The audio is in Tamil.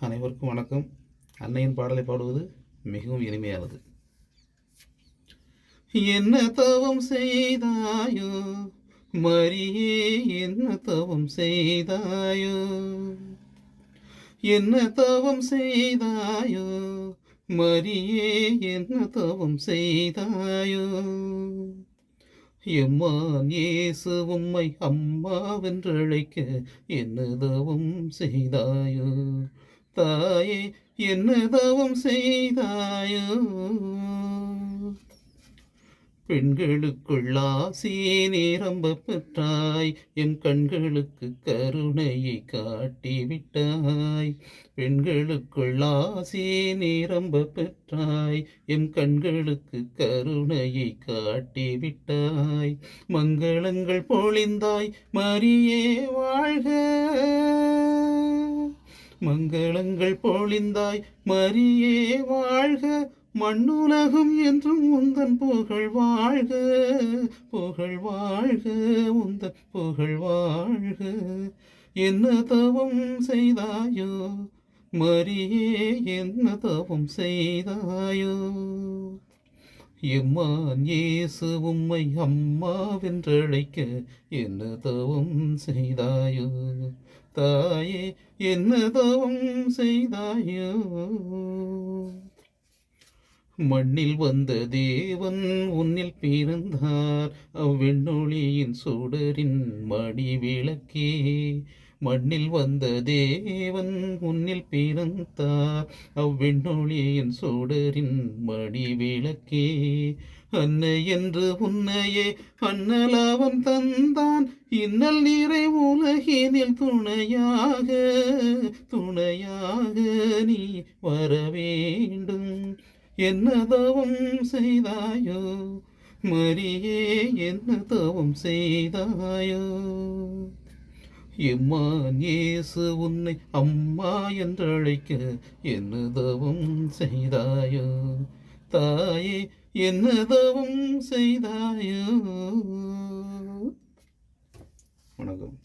அனைவருக்கும் வணக்கம். அன்னையின் பாடலை பாடுவது மிகவும் இனிமையானது. என்ன தவம் செய்தாயோ மரியே, என்ன தவம் செய்தாயோ, என்ன தவம் செய்தாயோ மரியே, என்ன தவம் செய்தாயோ. எம்மான் இயேசு உம்மை அம்மாவென்றழைக்க என்ன தவம் செய்தாயோ. தாயே, என்ன தவம் செய்தாயோ. பெண்களுக்குள் ஆசி நிரம்ப பெற்றாய், எம் கண்களுக்கு கருணையை காட்டிவிட்டாய். பெண்களுக்குள் ஆசி நிரம்ப பெற்றாய், எம் கண்களுக்கு கருணையை காட்டிவிட்டாய். மங்களங்கள் பொழிந்தாய் மரியே வாழ்க, மங்களங்கள் பொழிந்தாய் மரியே வாழ்க. மண்ணுலகும் என்றும் உந்தன் புகழ் வாழ்க, புகழ் வாழ்க, உந்தன் புகழ் வாழ்க. என்ன தவம் செய்தாயோ மரியே, என்ன தவம் செய்தாயோ. எம்மான் இயேசு உம்மை அம்மாவென்றழைக்க என்ன தவம் செய்தாயோ. தாயே, என்ன தவம் செய்தாயோ. மண்ணில் வந்த தேவன் உன்னில் பிறந்தார், அவ்வெண்ணொளியின் சுடரின் மணி விளக்கே. மண்ணில் வந்த தேவன் உன்னில் பிறந்தார், அவ்வெண்ணொளியின் சுடரின் மணி விளக்கே. அன்னை என்று உன்னையே அண்ணலாவன் தந்தான், இன்னல் நிறை உலகினில் துணையாக, துணையாக நீ வர வேண்டும். என்ன தவம் செய்தாயோ மரியே, என்ன தவம் செய்தாயோ. எம்மான் இயேசு உன்னை அம்மா என்றழைக்க என்ன தவம் செய்தாயோ. தாயே, என்ன தவம் செய்தாயோ. வணக்கம்.